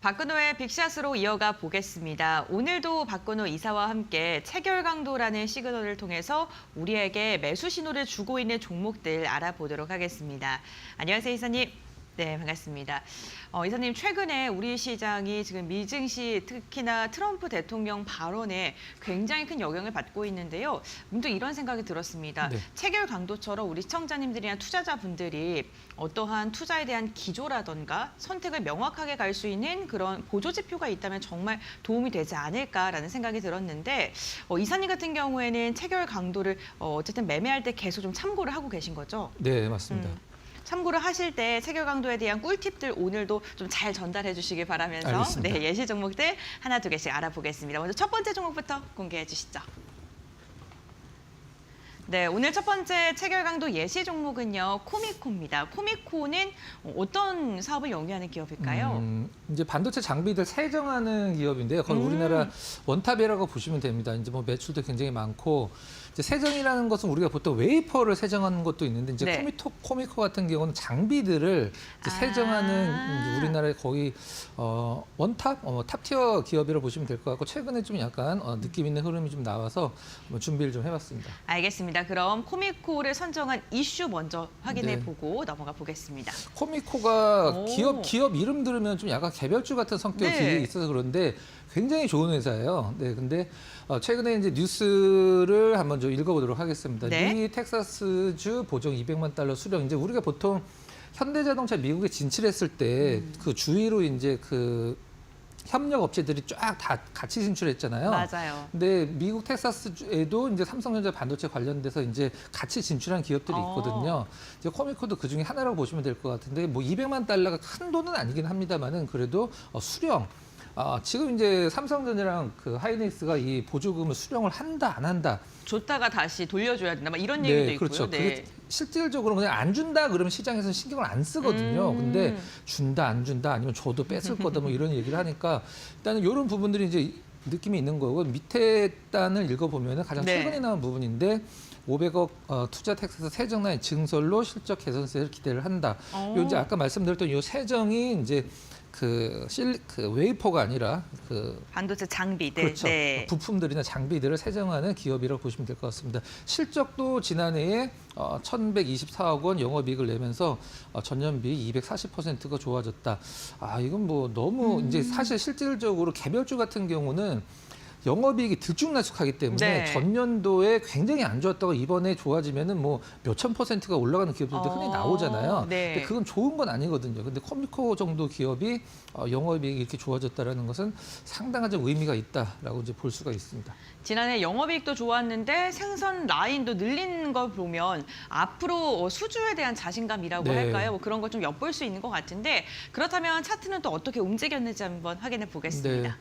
박근호의 빅샷으로 이어가 보겠습니다. 오늘도 박근호 이사와 함께 체결 강도라는 시그널을 통해서 우리에게 매수 신호를 주고 있는 종목들 알아보도록 하겠습니다. 안녕하세요, 이사님. 네, 반갑습니다. 이사님, 최근에 우리 시장이 지금 미증시, 특히나 트럼프 대통령 발언에 굉장히 큰 영향을 받고 있는데요. 문득 이런 생각이 들었습니다. 네. 체결 강도처럼 우리 시청자님들이나 투자자분들이 어떠한 투자에 대한 기조라던가 선택을 명확하게 갈 수 있는 그런 보조 지표가 있다면 정말 도움이 되지 않을까라는 생각이 들었는데 이사님 같은 경우에는 체결 강도를 어쨌든 매매할 때 계속 좀 참고를 하고 계신 거죠? 네, 맞습니다. 참고를 하실 때 체결 강도에 대한 꿀팁들 오늘도 좀 잘 전달해 주시기 바라면서 알겠습니다. 네, 예시 종목들 하나 두 개씩 알아보겠습니다. 먼저 첫 번째 종목부터 공개해 주시죠. 네, 오늘 첫 번째 체결 강도 예시 종목은요, 코미코입니다. 코미코는 어떤 사업을 영위하는 기업일까요? 이제 반도체 장비들 세정하는 기업인데요. 거의 우리나라 원탑이라고 보시면 됩니다. 이제 뭐 매출도 굉장히 많고, 이제 세정이라는 것은 우리가 보통 웨이퍼를 세정하는 것도 있는데, 이제 네. 코미코 같은 경우는 장비들을 이제 세정하는 이제 우리나라의 거의 원탑, 탑티어 기업이라고 보시면 될 것 같고, 최근에 좀 약간 느낌 있는 흐름이 좀 나와서 준비를 좀 해봤습니다. 알겠습니다. 그럼 코미코를 선정한 이슈 먼저 확인해 네. 보고 넘어가 보겠습니다. 코미코가 오. 기업 이름 들으면 좀 약간 개별주 같은 성격이 네. 있어서 그런데 굉장히 좋은 회사예요. 네, 근데 최근에 이제 뉴스를 한번 좀 읽어보도록 하겠습니다. 네. 미 텍사스주 보정 200만 달러 수령. 이제 우리가 보통 현대자동차 미국에 진출했을 때 그 주위로 이제 그 협력 업체들이 쫙 다 같이 진출했잖아요. 맞아요. 근데 미국 텍사스주에도 이제 삼성전자 반도체 관련돼서 이제 같이 진출한 기업들이 있거든요. 이제 코미코도 그 중에 하나라고 보시면 될 것 같은데 뭐 200만 달러가 큰 돈은 아니긴 합니다만은 그래도 수령. 지금 이제 삼성전자랑 그 하이닉스가 이 보조금을 수령을 한다 안 한다. 줬다가 다시 돌려줘야 된다. 막 이런 얘기도 있고요. 그렇죠. 네. 그게 실질적으로 그냥 안 준다 그러면 시장에서는 신경을 안 쓰거든요. 근데 준다 안 준다 아니면 줘도 뺏을 거다 뭐 이런 얘기를 하니까 일단은 이런 부분들이 이제 느낌이 있는 거고 밑에 단을 읽어보면 가장 네. 최근에 나온 부분인데 500억 투자 텍사스 세정란의 증설로 실적 개선세를 기대를 한다. 요 이제 아까 말씀드렸던 이 세정이 이제 그 웨이퍼가 아니라 그 반도체 장비들. 그렇죠. 네. 부품들이나 장비들을 세정하는 기업이라고 보시면 될 것 같습니다. 실적도 지난해에 1,124억 원 영업이익을 내면서 전년비 240%가 좋아졌다. 이건 뭐 너무 이제 사실 실질적으로 개별주 같은 경우는 영업이익이 들쭉날쭉하기 때문에 네. 전년도에 굉장히 안 좋았다고 이번에 좋아지면은 뭐 몇천 %가 올라가는 기업들도 흔히 나오잖아요. 네. 근데 그건 좋은 건 아니거든요. 근데 코미코 정도 기업이 영업이익이 이렇게 좋아졌다라는 것은 상당한 좀 의미가 있다라고 이제 볼 수가 있습니다. 지난해 영업이익도 좋았는데 생산 라인도 늘리는 걸 보면 앞으로 수주에 대한 자신감이라고 네. 할까요? 뭐 그런 걸 좀 엿볼 수 있는 것 같은데 그렇다면 차트는 또 어떻게 움직였는지 한번 확인해 보겠습니다. 네.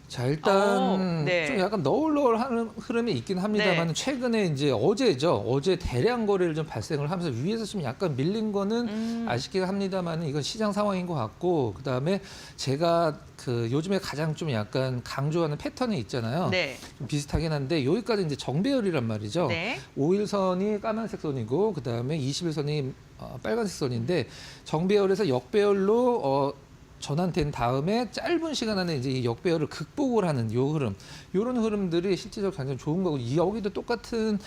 자, 일단 네. 좀 약간 너울너울하는 흐름이 있긴 합니다만 네. 최근에 이제 어제 대량 거래를 좀 발생을 하면서 위에서 좀 약간 밀린 거는 아쉽긴 합니다만 이건 시장 상황인 것 같고 그다음에 제가 그 요즘에 가장 좀 약간 강조하는 패턴이 있잖아요. 네. 좀 비슷하긴 한데 여기까지 이제 정배열이란 말이죠. 네. 5일선이 까만색 선이고 그다음에 20일선이 빨간색 선인데 정배열에서 역배열로 전환된 다음에 짧은 시간 안에 이제 이 역배열을 극복을 하는 요 흐름, 이런 흐름들이 실질적으로 굉장히 좋은 거고 여기도 똑같은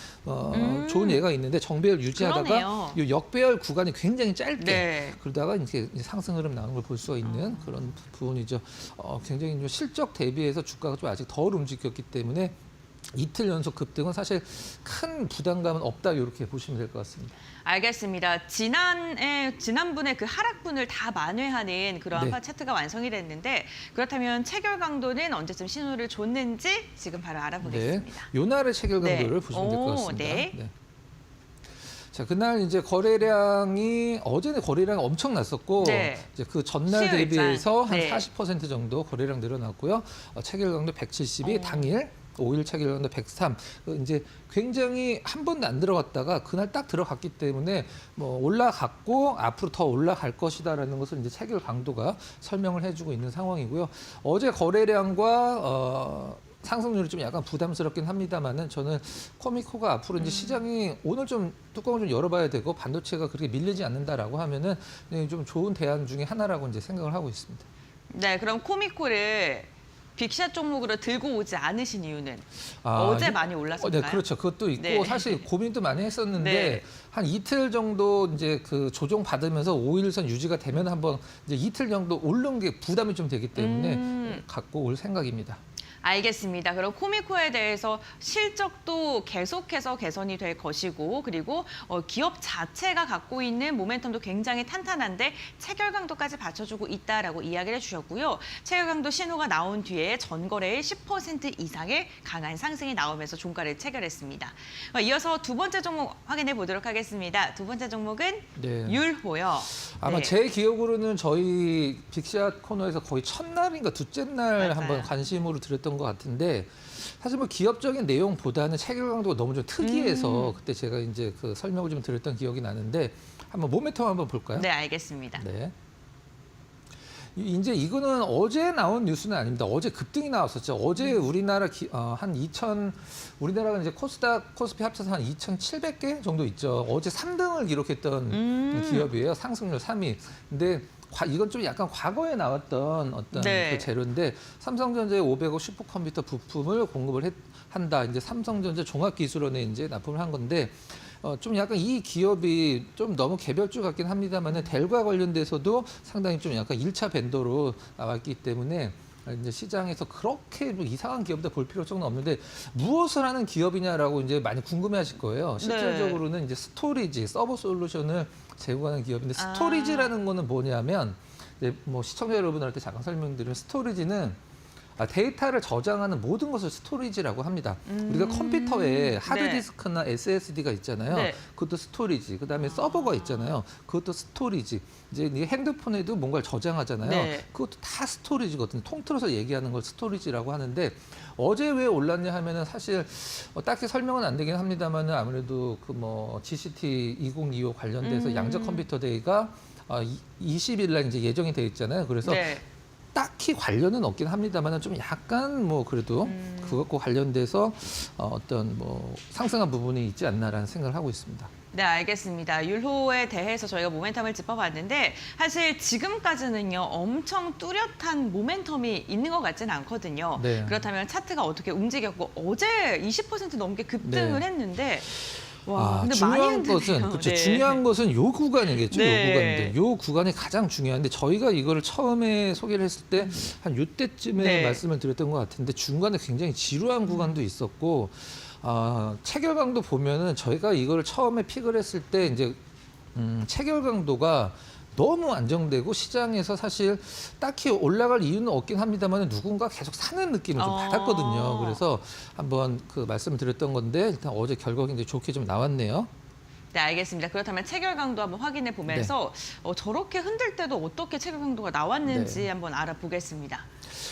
좋은 예가 있는데 정배열 유지하다가 그러네요. 이 역배열 구간이 굉장히 짧게 네. 그러다가 이제 상승 흐름 나오는 걸 볼 수가 있는 그런 부분이죠. 굉장히 좀 실적 대비해서 주가가 좀 아직 덜 움직였기 때문에 이틀 연속 급등은 사실 큰 부담감은 없다 이렇게 보시면 될 것 같습니다. 알겠습니다. 지난분의 그 하락분을 다 만회하는 그런 네. 차트가 완성이 됐는데 그렇다면 체결 강도는 언제쯤 신호를 줬는지 지금 바로 알아보겠습니다. 요 날의 체결 강도를 네. 보시면 될 것 같습니다. 네. 자, 그날 이제 어제는 거래량이 엄청났었고 네. 이제 그 전날 수요일장. 대비해서 한 네. 40% 정도 거래량 늘어났고요. 체결 강도 170이 당일 5일 체결 강도 103. 이제 굉장히 한 번도 안 들어갔다가 그날 딱 들어갔기 때문에 뭐 올라갔고 앞으로 더 올라갈 것이다라는 것을 이제 체결 강도가 설명을 해주고 있는 상황이고요. 어제 거래량과 상승률이 좀 약간 부담스럽긴 합니다만은 저는 코미코가 앞으로 이제 시장이 오늘 좀 뚜껑을 좀 열어봐야 되고 반도체가 그렇게 밀리지 않는다라고 하면은 좀 좋은 대안 중에 하나라고 이제 생각을 하고 있습니다. 네, 그럼 코미코를 빅샷 종목으로 들고 오지 않으신 이유는 아, 어제 이- 많이 올랐을까요? 네, 그렇죠. 그것도 있고 네. 사실 고민도 많이 했었는데 네. 한 이틀 정도 이제 그 조정 받으면서 5일선 유지가 되면 한번 이제 이틀 정도 오른 게 부담이 좀 되기 때문에 갖고 올 생각입니다. 알겠습니다. 그럼 코미코에 대해서 실적도 계속해서 개선이 될 것이고 그리고 기업 자체가 갖고 있는 모멘텀도 굉장히 탄탄한데 체결 강도까지 받쳐주고 있다라고 이야기를 해주셨고요. 체결 강도 신호가 나온 뒤에 전거래일 10% 이상의 강한 상승이 나오면서 종가를 체결했습니다. 이어서 두 번째 종목 확인해 보도록 하겠습니다. 두 번째 종목은 네. 율호요. 아마 네. 제 기억으로는 저희 빅샷 코너에서 거의 첫날인가 둘째 날 맞아요. 한번 관심으로 드렸던 것 같은데 사실 뭐 기업적인 내용보다는 체결 강도가 너무 좀 특이해서 그때 제가 이제 그 설명을 좀 드렸던 기억이 나는데 한번 모멘텀 한번 볼까요? 네, 알겠습니다. 네. 이제 이거는 어제 나온 뉴스는 아닙니다. 어제 급등이 나왔었죠. 어제 우리나라 우리나라가 이제 코스닥, 코스피 합쳐서 한 2,700개 정도 있죠. 어제 3등을 기록했던 기업이에요. 상승률 3위. 근데 이건 좀 약간 과거에 나왔던 어떤 네. 그 재료인데 삼성전자의 500억 슈퍼컴퓨터 부품을 공급을 한다. 이제 삼성전자 종합기술원에 이제 납품을 한 건데 좀 약간 이 기업이 좀 너무 개별주 같긴 합니다만은 델과 관련돼서도 상당히 좀 약간 1차 벤더로 나왔기 때문에 이제 시장에서 그렇게 뭐 이상한 기업들 볼 필요성은 없는데 무엇을 하는 기업이냐라고 이제 많이 궁금해하실 거예요. 실질적으로는 이제 스토리지, 서버 솔루션을 제공하는 기업인데 스토리지라는 거는 뭐냐면 이제 뭐 시청자 여러분들한테 잠깐 설명드리면 스토리지는 데이터를 저장하는 모든 것을 스토리지라고 합니다. 우리가 컴퓨터에 하드디스크나 SSD가 있잖아요. 네. 그것도 스토리지. 그다음에 서버가 있잖아요. 그것도 스토리지. 이제 핸드폰에도 뭔가를 저장하잖아요. 네. 그것도 다 스토리지거든요. 통틀어서 얘기하는 걸 스토리지라고 하는데 어제 왜 올랐냐 하면은 사실 딱히 설명은 안 되긴 합니다만은 아무래도 그 뭐 GCT 2025 관련돼서 양적 컴퓨터 데이가 20일 날 이제 예정이 돼 있잖아요. 그래서 네. 딱히 관련은 없긴 합니다만 좀 약간 뭐 그래도 그것과 관련돼서 어떤 뭐 상승한 부분이 있지 않나라는 생각을 하고 있습니다. 네, 알겠습니다. 율호에 대해서 저희가 모멘텀을 짚어봤는데 사실 지금까지는요 엄청 뚜렷한 모멘텀이 있는 것 같지는 않거든요. 네. 그렇다면 차트가 어떻게 움직였고 어제 20% 넘게 급등을 네. 했는데 와, 근데 중요한 많이 흔들리네요. 것은 그렇죠. 네. 중요한 것은 요 구간이겠죠. 네. 요 구간인데 요 구간이 가장 중요한데 저희가 이거를 처음에 소개를 했을 때 한 요때쯤에 네. 말씀을 드렸던 것 같은데 중간에 굉장히 지루한 구간도 있었고 체결 강도 보면은 저희가 이거를 처음에 픽을 했을 때 이제 체결 강도가 너무 안정되고 시장에서 사실 딱히 올라갈 이유는 없긴 합니다만 누군가 계속 사는 느낌을 좀 받았거든요. 그래서 한번 그 말씀을 드렸던 건데 일단 어제 결과가 굉장히 좋게 좀 나왔네요. 네, 알겠습니다. 그렇다면 체결 강도 한번 확인해 보면서 저렇게 흔들 때도 어떻게 체결 강도가 나왔는지 네. 한번 알아보겠습니다.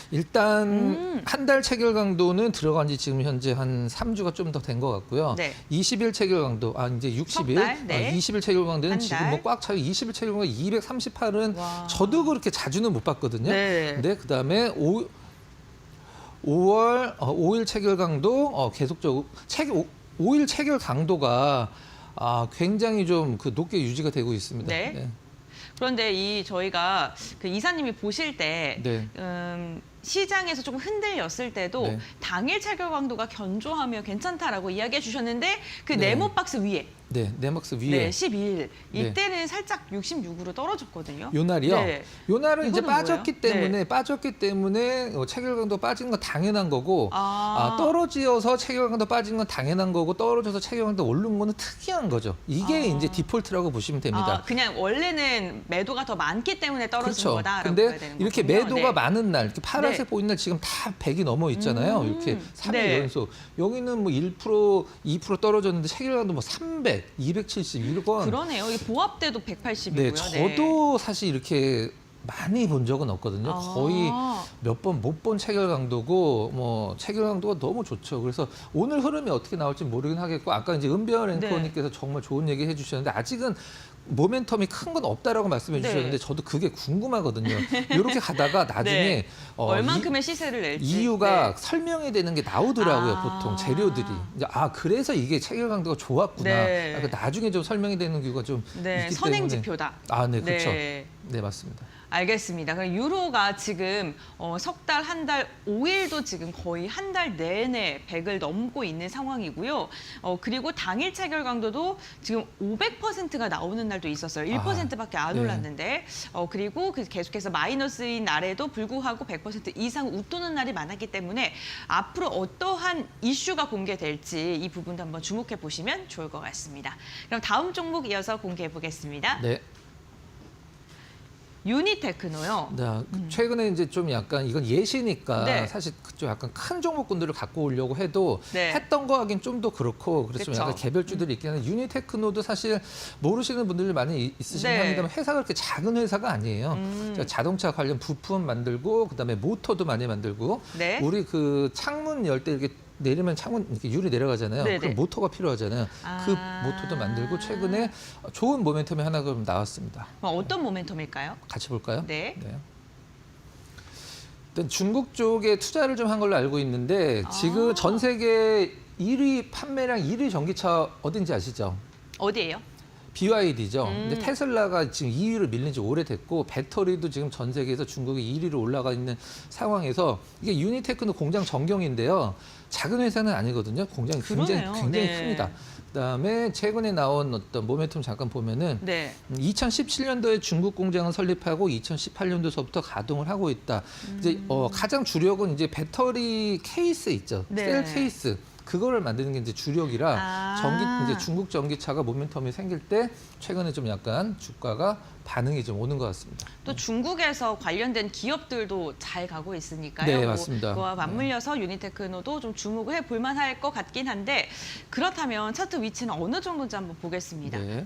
일단 한 달 체결 강도는 들어간 지 지금 현재 한 3주가 좀 더 된 것 같고요. 네. 20일 체결 강도, 이제 60일. 석 달, 네. 20일 체결 강도는 한 지금 달. 뭐 꽉 차요. 20일 체결 강도 238은 와. 저도 그렇게 자주는 못 봤거든요. 네. 근데 그다음에 5일 체결 강도 계속적으로 5일 체결 강도가 굉장히 좀 그 높게 유지가 되고 있습니다. 네. 그런데 저희가 그 이사님이 보실 때 네. 시장에서 조금 흔들렸을 때도 네. 당일 체결 강도가 견조하며 괜찮다라고 이야기해 주셨는데 그 네. 네모 박스 위에 네, 네먹스 위에. 네, 12일 네. 이때는 살짝 66으로 떨어졌거든요. 요 날이요. 네. 요 날은 이제 이거는 빠졌기 뭐예요? 때문에 체결 강도 빠진 건 당연한 거고 떨어지어서 체결 강도 빠진 건 당연한 거고 떨어져서 체결 강도 오른 거는 특이한 거죠. 이게 이제 디폴트라고 보시면 됩니다. 그냥 원래는 매도가 더 많기 때문에 떨어진 그렇죠. 거다라고 봐야 근데 되는 이렇게 거군요. 매도가 네. 많은 날, 이렇게 파란색 네. 보이는 날 지금 다 100이 넘어 있잖아요. 이렇게 3일 네. 연속. 여기는 뭐 1%, 2% 떨어졌는데 체결 강도 뭐 300, 270 이건 그러네요. 이 보합 때도 180이고요. 네, 저도 사실 이렇게 많이 본 적은 없거든요. 거의 몇 번 못 본 체결 강도고 뭐 체결 강도가 너무 좋죠. 그래서 오늘 흐름이 어떻게 나올지 모르긴 하겠고 아까 이제 은별 앵커님께서 정말 좋은 얘기 해주셨는데 아직은 모멘텀이 큰 건 없다라고 말씀해 네. 주셨는데 저도 그게 궁금하거든요. 이렇게 가다가 나중에 네. 얼만큼의 시세를 낼지. 이유가 네. 설명이 되는 게 나오더라고요. 보통 재료들이. 이제 그래서 이게 체결 강도가 좋았구나. 네. 나중에 좀 설명이 되는 이유가 좀 네, 있기 선행 때문에. 지표다. 네, 그렇죠. 네. 네, 맞습니다. 알겠습니다. 그럼 유로가 지금 석 달, 한 달, 5일도 지금 거의 한 달 내내 100을 넘고 있는 상황이고요. 그리고 당일 체결 강도도 지금 500%가 나오는 날도 있었어요. 1%밖에 안 네. 올랐는데. 그리고 계속해서 마이너스인 날에도 불구하고 100% 이상 웃도는 날이 많았기 때문에 앞으로 어떠한 이슈가 공개될지 이 부분도 한번 주목해 보시면 좋을 것 같습니다. 그럼 다음 종목 이어서 공개해 보겠습니다. 네. 유니테크노요. 네, 최근에 이제 좀 약간 이건 예시니까 네. 사실 좀 약간 큰 종목군들을 갖고 오려고 해도 네. 했던 거 하긴 좀 더 그렇고 그래서 좀 그쵸. 약간 개별주들이 있긴 한데 유니테크노도 사실 모르시는 분들이 많이 있으시긴 네. 합니다만 회사가 그렇게 작은 회사가 아니에요. 자동차 관련 부품 만들고 그다음에 모터도 많이 만들고 네. 우리 그 창문 열 때 이렇게 내리면 창문 이렇게 유리 내려가잖아요. 네네. 그럼 모터가 필요하잖아요. 그 모터도 만들고 최근에 좋은 모멘텀이 하나 그럼 나왔습니다. 어떤 모멘텀일까요? 같이 볼까요? 네. 일단 중국 쪽에 투자를 좀 한 걸로 알고 있는데 지금 전 세계 1위 판매량 1위 전기차 어딘지 아시죠? 어디예요? BYD죠. 근데 테슬라가 지금 2위로 밀린 지 오래됐고 배터리도 지금 전 세계에서 중국이 1위로 올라가 있는 상황에서 이게 유니테크노 공장 전경인데요. 작은 회사는 아니거든요. 공장이 그러네요. 굉장히 네. 큽니다. 그다음에 최근에 나온 어떤 모멘텀 잠깐 보면은 네. 2017년도에 중국 공장을 설립하고 2018년도서부터 가동을 하고 있다. 이제 가장 주력은 이제 배터리 케이스 있죠. 네. 셀 케이스. 그거를 만드는 게 이제 주력이라 이제 중국 전기차가 모멘텀이 생길 때 최근에 좀 약간 주가가 반응이 좀 오는 것 같습니다. 또 중국에서 관련된 기업들도 잘 가고 있으니까요. 네, 뭐 맞습니다. 그와 맞물려서 유니테크노도 좀 주목을 해볼 만할 것 같긴 한데 그렇다면 차트 위치는 어느 정도인지 한번 보겠습니다. 네.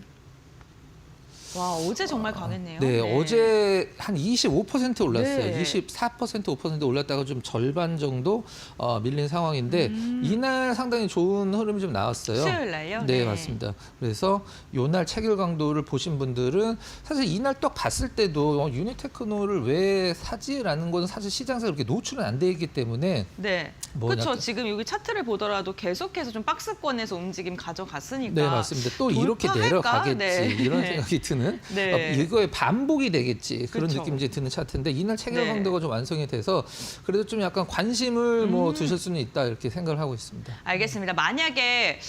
와, 어제 정말 강했네요. 네, 어제 한 25% 올랐어요. 네. 24%, 5% 올랐다가 좀 절반 정도 밀린 상황인데 이날 상당히 좋은 흐름이 좀 나왔어요. 수요일 날요? 네, 맞습니다. 그래서 요날 체결 강도를 보신 분들은 사실 이날 딱 봤을 때도 유니테크노를 왜 사지라는 건 사실 시장에서 그렇게 노출은 안 돼 있기 때문에 네. 뭐 그렇죠. 약간- 지금 여기 차트를 보더라도 계속해서 좀 박스권에서 움직임 가져갔으니까. 네, 맞습니다. 또 이렇게 돌파할까? 내려가겠지 네. 이런 네. 생각이 드는 네. 이거의 반복이 되겠지 그런 그쵸. 느낌이 이제 드는 차트인데 이날 체결 네. 강도가 좀 완성이 돼서 그래도 좀 약간 관심을 뭐 두실 수는 있다 이렇게 생각을 하고 있습니다. 알겠습니다. 만약에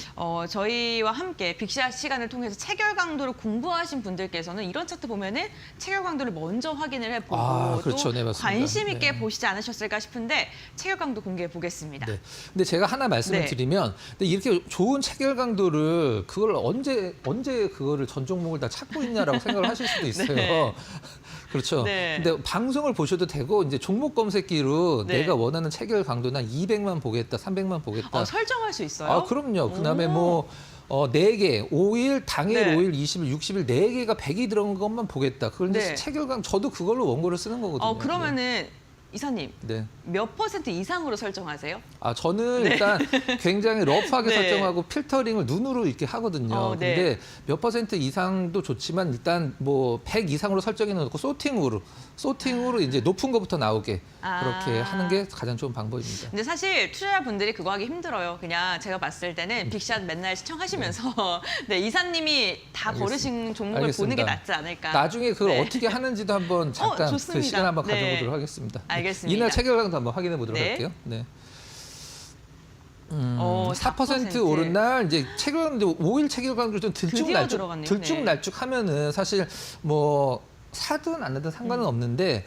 저희와 함께 빅샷 시간을 통해서 체결 강도를 공부하신 분들께서는 이런 차트 보면은 체결 강도를 먼저 확인을 해보고 그렇죠. 또 네, 맞습니다. 관심 있게 네. 보시지 않으셨을까 싶은데 체결 강도 공개해 보겠습니다. 네. 근데 제가 하나 말씀을 네. 드리면 근데 이렇게 좋은 체결 강도를 그걸 언제 그거를 전 종목을 다 찾고 있냐라고 생각을 하실 수도 있어요. 네. 그렇죠. 네. 근데 방송을 보셔도 되고 이제 종목 검색기로 네. 내가 원하는 체결 강도는 200만 보겠다, 300만 보겠다. 설정할 수 있어요? 아, 그럼요. 그다음에 오. 뭐 4개, 5일, 당일 네. 5일, 20일, 60일 4개가 100이 들어간 것만 보겠다. 그런데 네. 체결강 저도 그걸로 원고를 쓰는 거거든요. 그러면은 이사님 네. 몇 % 이상으로 설정하세요? 저는 일단 굉장히 러프하게 네. 설정하고 필터링을 눈으로 이렇게 하거든요. 네. 근데 몇 퍼센트 이상도 좋지만 일단 뭐 100 이상으로 설정해 놓고 소팅으로 이제 높은 것부터 나오게 그렇게 하는 게 가장 좋은 방법입니다. 근데 사실 투자자분들이 그거 하기 힘들어요. 그냥 제가 봤을 때는 빅샷 맨날 시청하시면서 네, 이사님이 다 고르신 종목을 알겠습니다. 보는 게 낫지 않을까. 나중에 그걸 네. 어떻게 하는지도 한번 잠깐 그 좋습니다. 시간 한번 네. 가져보도록 하겠습니다. 알겠습니다. 이날 체결강도 한번 확인해 보도록 네. 할게요. 네. 4% 4% 오른 날 이제 체결강도 5일 체결강도 좀 드디어 들어갔네요. 들쭉날쭉하면은 사실 뭐 사든 안 하든 상관은 없는데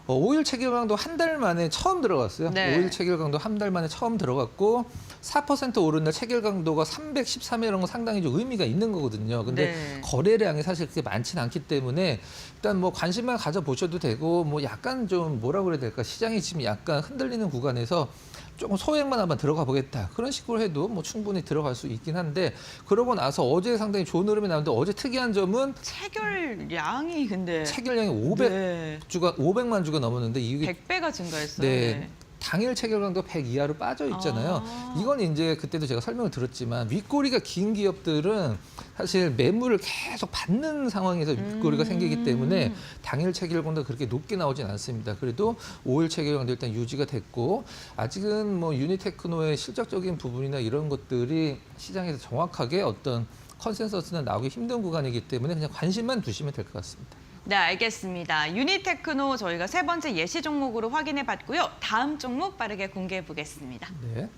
5일 체결강도 한 달 만에 처음 들어갔어요. 네. 5일 체결강도 한 달 만에 처음 들어갔고 4% 오른 날 체결강도가 313 이런 건 상당히 좀 의미가 있는 거거든요. 근데 네. 거래량이 사실 그렇게 많지는 않기 때문에 일단 뭐 관심만 가져보셔도 되고 뭐 약간 좀 뭐라 그래야 될까 시장이 지금 약간 흔들리는 구간에서 조금 소액만 한번 들어가 보겠다. 그런 식으로 해도 뭐 충분히 들어갈 수 있긴 한데 그러고 나서 어제 상당히 좋은 흐름이 나왔는데 어제 특이한 점은 체결량이 근데 체결량이 네. 500만 주가 넘었는데 이게 100배가 증가했어요. 네. 당일 체결강도 100 이하로 빠져 있잖아요. 이건 이제 그때도 제가 설명을 드렸지만 윗꼬리가 긴 기업들은 사실 매물을 계속 받는 상황에서 윗꼬리가 생기기 때문에 당일 체결강도 그렇게 높게 나오진 않습니다. 그래도 5일 체결강도 일단 유지가 됐고 아직은 뭐 유니테크노의 실적적인 부분이나 이런 것들이 시장에서 정확하게 어떤 컨센서스는 나오기 힘든 구간이기 때문에 그냥 관심만 두시면 될 것 같습니다. 네, 알겠습니다. 유니테크노 저희가 세 번째 예시 종목으로 확인해 봤고요. 다음 종목 빠르게 공개해 보겠습니다. 네.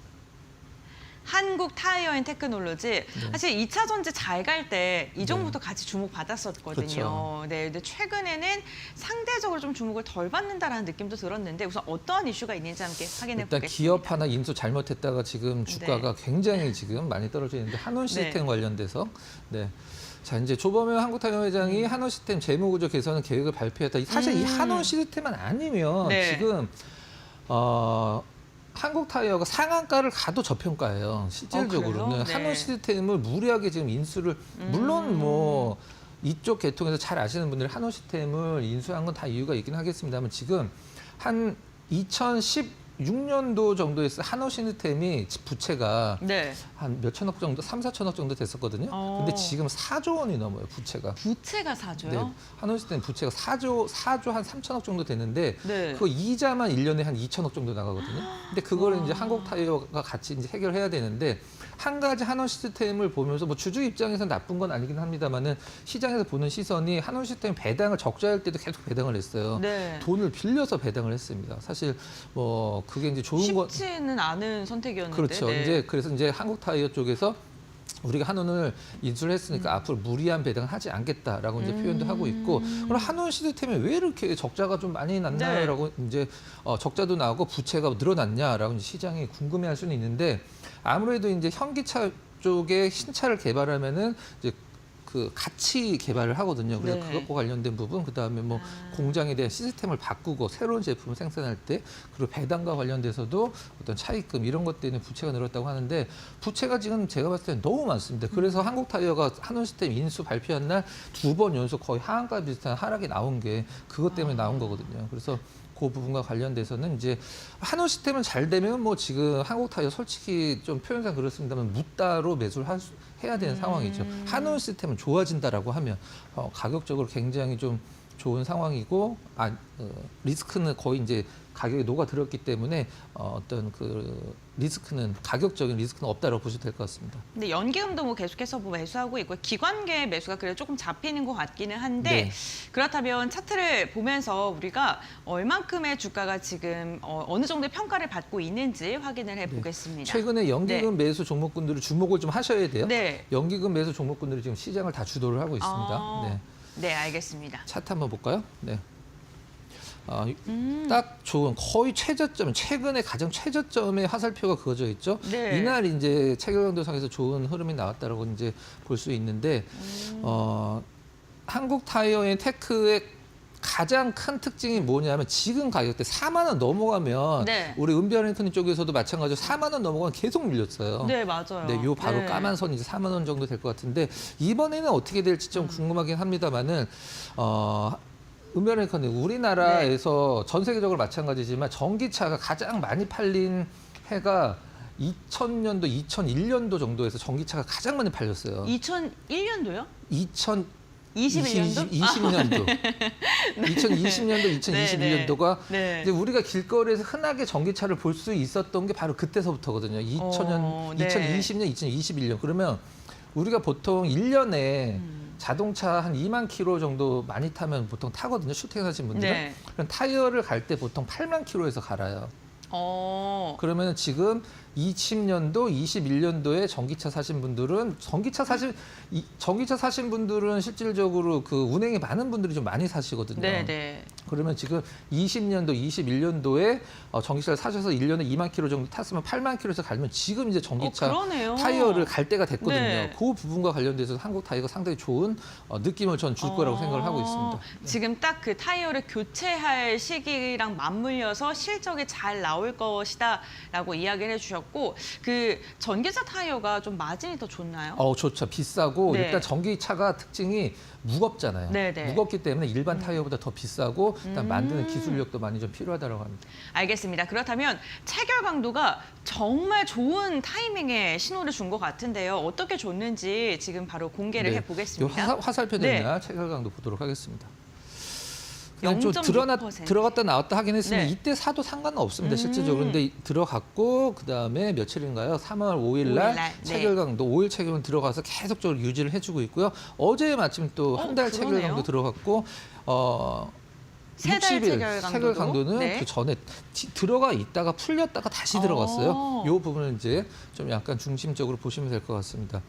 한국 타이어앤 테크놀로지. 사실 2차 전지 잘 갈 때 이 종목도 같이 주목받았었거든요. 그렇죠. 네, 근데 최근에는 상대적으로 좀 주목을 덜 받는다라는 느낌도 들었는데 우선 어떠한 이슈가 있는지 함께 확인해 일단 보겠습니다. 기업 하나 인수 잘못했다가 지금 주가가 굉장히 지금 많이 떨어져 있는데 한원 시스템 관련돼서 네. 자, 이제 조범현 한국타이어 회장이 한원 시스템 재무구조 개선 계획을 발표했다. 사실 이 한원 시스템만 아니면 네. 지금 한국타이어가 상한가를 가도 저평가예요. 실질적으로는 그래요? 네. 한원 시스템을 무리하게 지금 인수를 물론 뭐 이쪽 계통에서 잘 아시는 분들이 한원 시스템을 인수한 건 다 이유가 있긴 하겠습니다만 지금 한 2016년도 정도에 한원 시스템이 부채가 네. 한 몇천억 정도, 3, 4천억 정도 됐었거든요. 근데 지금 4조 원이 넘어요, 부채가. 부채가 사줘요? 네. 한원 시스템 부채가 4조 한 3천억 정도 되는데 네. 그 이자만 1년에 한 2천억 정도 나가거든요. 근데 그거를 이제 한국타이어가 같이 이제 해결해야 되는데 한 가지 한원 시스템을 보면서 뭐 주주 입장에서 나쁜 건 아니긴 합니다만은 시장에서 보는 시선이 한원 시스템 배당을 적자할 때도 계속 배당을 했어요. 네. 돈을 빌려서 배당을 했습니다. 사실 뭐 그게 이제 좋은 건 쉽지는 않은 선택이었는데. 그렇죠. 네. 이제 그래서 이제 한국타이어 쪽에서 우리가 한원을 인수를 했으니까 앞으로 무리한 배당을 하지 않겠다라고 이제 표현도 하고 있고 그럼 한원 시스템에 왜 이렇게 적자가 좀 많이 났나요라고 이제 적자도 나오고 부채가 늘어났냐라고 이제 시장이 궁금해할 수는 있는데 아무래도 이제 현기차 쪽에 신차를 개발하면은 이제 그 같이 개발을 하거든요. 그래서 네. 그것과 관련된 부분, 그 다음에 뭐 공장에 대한 시스템을 바꾸고 새로운 제품을 생산할 때 그리고 배당과 관련돼서도 어떤 차입금 이런 것 때문에 부채가 늘었다고 하는데 부채가 지금 제가 봤을 때는 너무 많습니다. 그래서 한국타이어가 한원 시스템 인수 발표한 날 2번 연속 거의 하한가 비슷한 하락이 나온 게 그것 때문에 나온 거거든요. 그래서 그 부분과 관련돼서는 이제 한원 시스템은 잘 되면 뭐 지금 한국타이어 솔직히 좀 표현상 그렇습니다만 묻다로 매수를 해야 되는 상황이죠. 한원 시스템은 좋아진다라고 하면 가격적으로 굉장히 좀 좋은 상황이고 리스크는 거의 이제 가격에 녹아들었기 때문에 어떤 그 리스크는 가격적인 리스크는 없다라고 보셔도 될 것 같습니다. 근데 연기금도 뭐 계속해서 뭐 매수하고 있고 기관계 매수가 그래도 조금 잡히는 것 같기는 한데 네. 그렇다면 차트를 보면서 우리가 얼만큼의 주가가 지금 어느 정도의 평가를 받고 있는지 확인을 해보겠습니다. 최근에 연기금 매수 종목군들을 주목을 좀 하셔야 돼요. 네. 연기금 매수 종목군들이 지금 시장을 다 주도를 하고 있습니다. 네. 네, 알겠습니다. 차트 한번 볼까요? 네. 딱 좋은 거의 최저점, 최근에 가장 최저점의 화살표가 그어져 있죠. 네. 이날 이제 체결강도상에서 좋은 흐름이 나왔다라고 이제 볼 수 있는데 한국 타이어앤 테크의 가장 큰 특징이 뭐냐면 지금 가격대 4만 원 넘어가면 네. 우리 은비아랭크님 쪽에서도 마찬가지로 4만 원 넘어가면 계속 밀렸어요. 네, 맞아요. 네, 요 바로 네. 까만 선이 이제 4만 원 정도 될 것 같은데 이번에는 어떻게 될지 좀 궁금하긴 합니다만은 은변랭크는 우리나라에서 전 세계적으로 마찬가지지만 전기차가 가장 많이 팔린 해가 2000년도, 2001년도 정도에서 전기차가 가장 많이 팔렸어요. 2001년도요? 2020년도? 20년도. 2020년도, 2021년도가 네. 이제 우리가 길거리에서 흔하게 전기차를 볼 수 있었던 게 바로 그때서부터거든요. 2000년, 네. 2020년, 2021년. 그러면 우리가 보통 1년에 자동차 한 2만 킬로 정도 많이 타면 보통 타거든요. 출퇴근하신 분들은. 네. 그럼 타이어를 갈 때 보통 8만 킬로에서 갈아요. 그러면 지금 20년도, 21년도에 전기차 사신 분들은 전기차 사신 분들은 실질적으로 그 운행이 많은 분들이 좀 많이 사시거든요. 네, 네. 그러면 지금 20년도, 21년도에 전기차를 사셔서 1년에 2만 킬로 정도 탔으면 8만 킬로에서 갈면 지금 이제 전기차 그러네요. 타이어를 갈 때가 됐거든요. 네. 그 부분과 관련돼서 한국 타이어가 상당히 좋은 느낌을 전 줄 거라고 생각을 하고 있습니다. 지금 딱 그 타이어를 교체할 시기랑 맞물려서 실적이 잘 나올 것이다라고 이야기를 해주셨고 그 전기차 타이어가 좀 마진이 더 좋나요? 좋죠. 비싸고 네. 일단 전기차가 특징이 무겁잖아요. 네, 네. 무겁기 때문에 일반 타이어보다 더 비싸고 일단 만드는 기술력도 많이 좀 필요하다고 합니다. 알겠습니다. 그렇다면 체결 강도가 정말 좋은 타이밍에 신호를 준 것 같은데요. 어떻게 줬는지 지금 바로 공개를 해보겠습니다. 화살표 네. 되나 체결 강도 보도록 하겠습니다. 그냥 좀 0.6%. 들어갔다 나왔다 하긴 했으면 네. 이때 사도 상관은 없습니다. 실질적으로. 근데 들어갔고 그다음에 며칠인가요? 3월 5일 날 네. 체결강도 5일 체결은 들어가서 계속적으로 유지를 해주고 있고요. 어제 마침 또 한 달 그러네요. 체결강도 들어갔고 세달 60일 체결강도도? 체결강도는 네. 그 전에 들어가 있다가 풀렸다가 다시 들어갔어요. 이 부분을 이제 좀 약간 중심적으로 보시면 될 것 같습니다.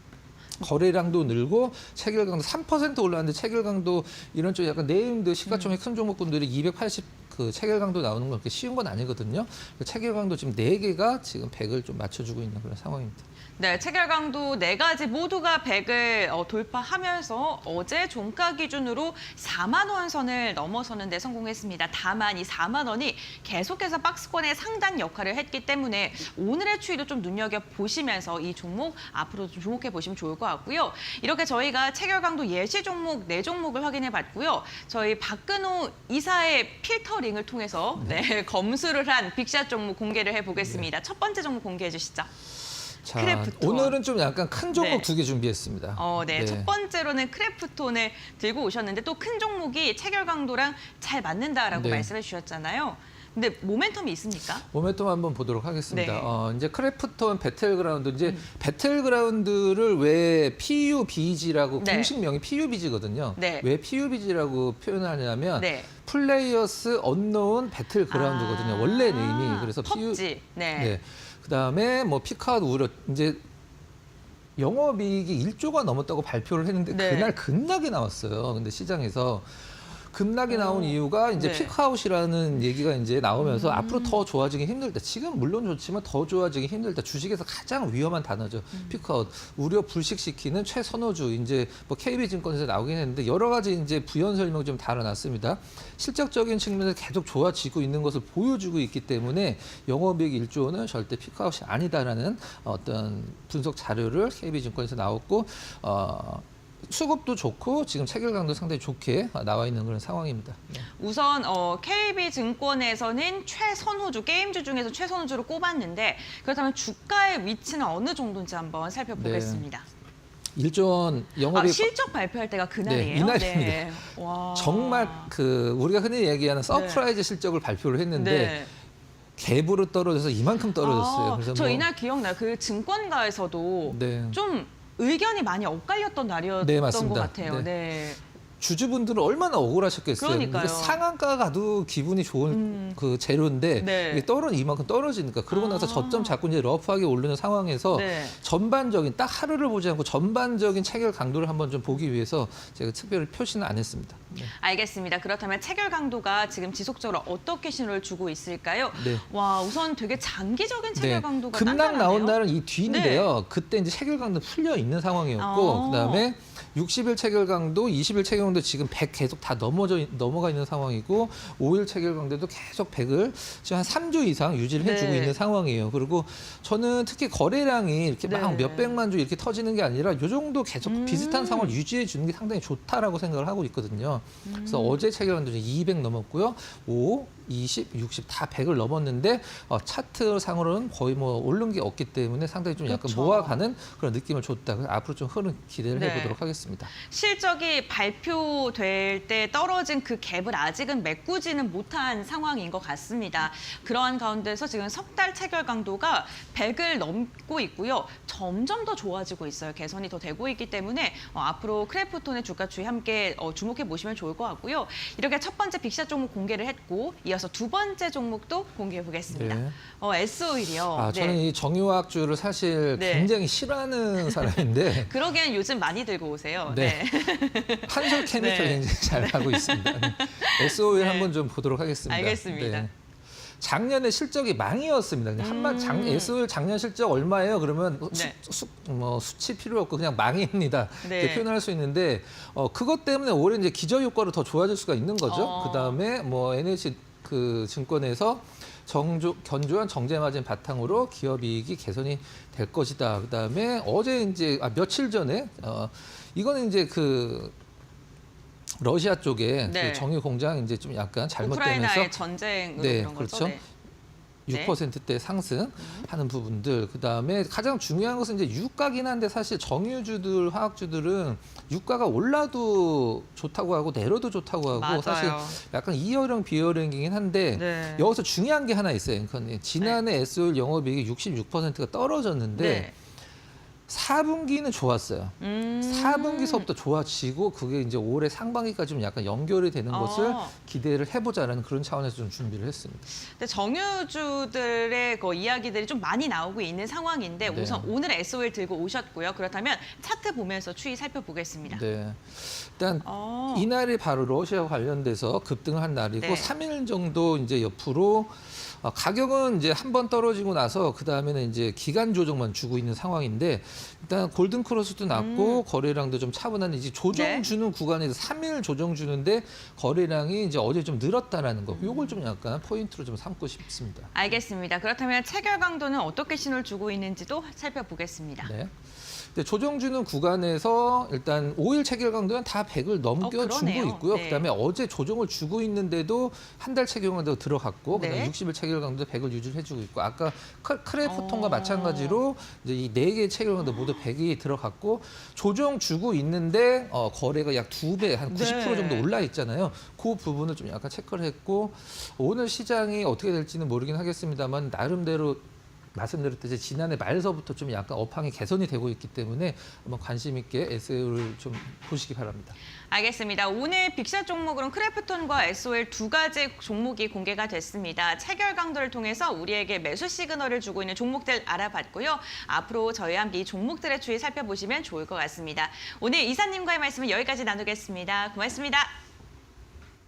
거래량도 늘고 체결강도 3% 올랐는데 체결강도 이런 쪽 약간 네임드 시가총액 큰 종목군들이 280 그 체결강도 나오는 건 그렇게 쉬운 건 아니거든요. 체결강도 지금 4개가 지금 100을 좀 맞춰주고 있는 그런 상황입니다. 네, 체결강도 4가지 모두가 100을 돌파하면서 어제 종가 기준으로 4만 원 선을 넘어서는 데 성공했습니다. 다만 이 4만 원이 계속해서 박스권의 상단 역할을 했기 때문에 오늘의 추이도 좀 눈여겨보시면서 이 종목 앞으로 좀 주목해 보시면 좋을 것 같고요. 이렇게 저희가 체결강도 예시 종목 4종목을 확인해 봤고요. 저희 박근호 이사의 필터링을 통해서 검수를 한 빅샷 종목 공개를 해보겠습니다. 첫 번째 종목 공개해 주시죠. 자, 크래프톤. 오늘은 좀 약간 큰 종목 네. 2개 준비했습니다. 네. 첫 번째로는 크래프톤을 들고 오셨는데 또 큰 종목이 체결강도랑 잘 맞는다라고 네. 말씀해 주셨잖아요. 근데 모멘텀이 있습니까? 모멘텀 한번 보도록 하겠습니다. 네. 이제 크래프톤 배틀그라운드 이제 배틀그라운드를 왜 PUBG라고 네. 공식명이 PUBG거든요. 네. 왜 PUBG라고 표현하냐면 네. 플레이어스 언노운 배틀그라운드거든요. 원래 네임이. 그래서 펍지. 네. 그다음에 뭐 피카웃 우려 이제 영업이익이 1조가 넘었다고 발표를 했는데 네. 그날 급락이 나왔어요. 근데 시장에서 급락이 나온 이유가 이제 네. 피크아웃이라는 얘기가 이제 나오면서 앞으로 더 좋아지기 힘들다. 지금 물론 좋지만 더 좋아지기 힘들다. 주식에서 가장 위험한 단어죠. 피크아웃. 우려 불식시키는 최선호주. 이제 뭐 KB증권에서 나오긴 했는데 여러 가지 이제 부연 설명 좀 달아놨습니다. 실적적인 측면에서 계속 좋아지고 있는 것을 보여주고 있기 때문에 영업이익 1조는 절대 피크아웃이 아니다라는 어떤 분석 자료를 KB증권에서 나왔고 수급도 좋고 지금 체결강도 상당히 좋게 나와 있는 그런 상황입니다. 우선 KB증권에서는 최선호주, 게임주 중에서 최선호주로 꼽았는데 그렇다면 주가의 위치는 어느 정도인지 한번 살펴보겠습니다. 1조 원 영업이익 실적 발표할 때가 그날이에요? 네, 이날입니다. 네. 와. 정말 그 우리가 흔히 얘기하는 서프라이즈 실적을 발표를 했는데 갭으로 떨어져서 이만큼 떨어졌어요. 그래서 저 뭐 이날 기억나요. 그 증권가에서도 네. 좀 의견이 많이 엇갈렸던 날이었던 네, 것 맞습니다. 같아요. 네. 네. 주주분들은 얼마나 억울하셨겠어요. 그러니까요. 상한가 가도 기분이 좋은 그 재료인데 네. 이게 이만큼 떨어지니까 그러고 나서 저점 잡고 이제 러프하게 오르는 상황에서 네. 전반적인 딱 하루를 보지 않고 전반적인 체결 강도를 한번 좀 보기 위해서 제가 특별히 표시는 안 했습니다. 네. 알겠습니다. 그렇다면 체결 강도가 지금 지속적으로 어떻게 신호를 주고 있을까요? 네. 와, 우선 되게 장기적인 체결 강도가 급락 단단하네요. 나온 날은 이 뒤인데요. 그때 이제 체결 강도 풀려 있는 상황이었고 그다음에 60일 체결 강도, 20일 체결 강도 지금 100 계속 다 넘어가 있는 상황이고 5일 체결 강도도 계속 100을 지금 한 3주 이상 유지를 해주고 네. 있는 상황이에요. 그리고 저는 특히 거래량이 이렇게 막 네. 몇백만 주 이렇게 터지는 게 아니라 이 정도 계속 비슷한 상황을 유지해 주는 게 상당히 좋다라고 생각을 하고 있거든요. 그래서 어제 체결 강도 200 넘었고요. 5, 20, 60 다 100을 넘었는데 차트 상으로는 거의 뭐 오른 게 없기 때문에 상당히 좀 약간 그렇죠. 모아가는 그런 느낌을 줬다. 그래서 앞으로 좀 흐름 기대를 네. 해보도록 하겠습니다. 실적이 발표될 때 떨어진 그 갭을 아직은 메꾸지는 못한 상황인 것 같습니다. 그러한 가운데서 지금 석 달 체결 강도가 100을 넘고 있고요. 점점 더 좋아지고 있어요. 개선이 더 되고 있기 때문에 앞으로 크래프톤의 주가 추이 함께 주목해 보시면 좋을 것 같고요. 이렇게 첫 번째 빅샷 종목 공개를 했고 이어서 두 번째 종목도 공개해 보겠습니다. 네. S-오일이요. 저는 이 정유화학주를 사실 네. 굉장히 싫어하는 사람인데 그러기엔 요즘 많이 들고 오세요. 네. 한솔 케미컬 네. 굉장히 잘 가고 있습니다. SO일 네. 한번 좀 보도록 하겠습니다. 알겠습니다. 작년에 실적이 망이었습니다. 그냥 SO일 작년 실적 얼마예요? 그러면 네. 수치 필요 없고 그냥 망입니다. 네. 이렇게 표현할 수 있는데 그것 때문에 올해 이제 기저 효과로 더 좋아질 수가 있는 거죠. 그다음에 뭐 NH 그 증권에서 견조한 정제 마진 바탕으로 기업 이익이 개선이 될 것이다. 그다음에 어제 이제 며칠 전에 이거는 이제 그 러시아 쪽에 네. 그 정유 공장 이제 좀 약간 잘못되면서 우크라이나의 전쟁으로 그런 그렇죠. 거죠. 네. 네. 6%대 상승하는 부분들. 그다음에 가장 중요한 것은 이제 유가긴 한데 사실 정유주들, 화학주들은 유가가 올라도 좋다고 하고 내려도 좋다고 하고 맞아요. 사실 약간 이어령 비어령이긴 한데 네. 여기서 중요한 게 하나 있어요. 그러니까 지난해 SOL 영업이익이 66%가 떨어졌는데 네. 4분기는 좋았어요. 4분기서부터 좋아지고 그게 이제 올해 상반기까지 좀 약간 연결이 되는 것을 기대를 해보자라는 그런 차원에서 좀 준비를 했습니다. 근데 정유주들의 그 이야기들이 좀 많이 나오고 있는 상황인데 네. 우선 오늘 SOL 들고 오셨고요. 그렇다면 차트 보면서 추이 살펴보겠습니다. 네. 일단 어. 이날이 바로 러시아 관련돼서 급등을 한 날이고 네. 3일 정도 이제 옆으로 가격은 이제 한 번 떨어지고 나서 그 다음에는 이제 기간 조정만 주고 있는 상황인데 일단 골든 크로스도 낮고 거래량도 좀 차분한 이제 조정 네. 주는 구간에서 3일 조정 주는데 거래량이 이제 어제 좀 늘었다라는 거. 요걸 좀 약간 포인트로 좀 삼고 싶습니다. 알겠습니다. 그렇다면 체결 강도는 어떻게 신호를 주고 있는지도 살펴보겠습니다. 네. 근데 조정 주는 구간에서 일단 5일 체결 강도는 다 100을 넘겨주고 그러네요. 있고요. 네. 그다음에 어제 조정을 주고 있는데도 한 달 체결 강도 들어갔고 네. 그다음에 60일 체결 강도 100을 유지해주고 있고 아까 크래프톤과 어. 마찬가지로 이제 이 4개의 체결 강도 모두 100이 들어갔고 조정 주고 있는데 거래가 약 2배 한 90% 네. 정도 올라 있잖아요. 그 부분을 좀 약간 체크를 했고 오늘 시장이 어떻게 될지는 모르긴 하겠습니다만 나름대로 말씀드렸듯이 지난해 말서부터 좀 약간 업황이 개선이 되고 있기 때문에 한번 관심 있게 SO를 좀 보시기 바랍니다. 알겠습니다. 오늘 빅샷 종목으로는 크래프톤과 SOL 두 가지 종목이 공개가 됐습니다. 체결 강도를 통해서 우리에게 매수 시그널을 주고 있는 종목들 알아봤고요. 앞으로 저희와 함께 이 종목들의 추이 살펴보시면 좋을 것 같습니다. 오늘 이사님과의 말씀은 여기까지 나누겠습니다. 고맙습니다.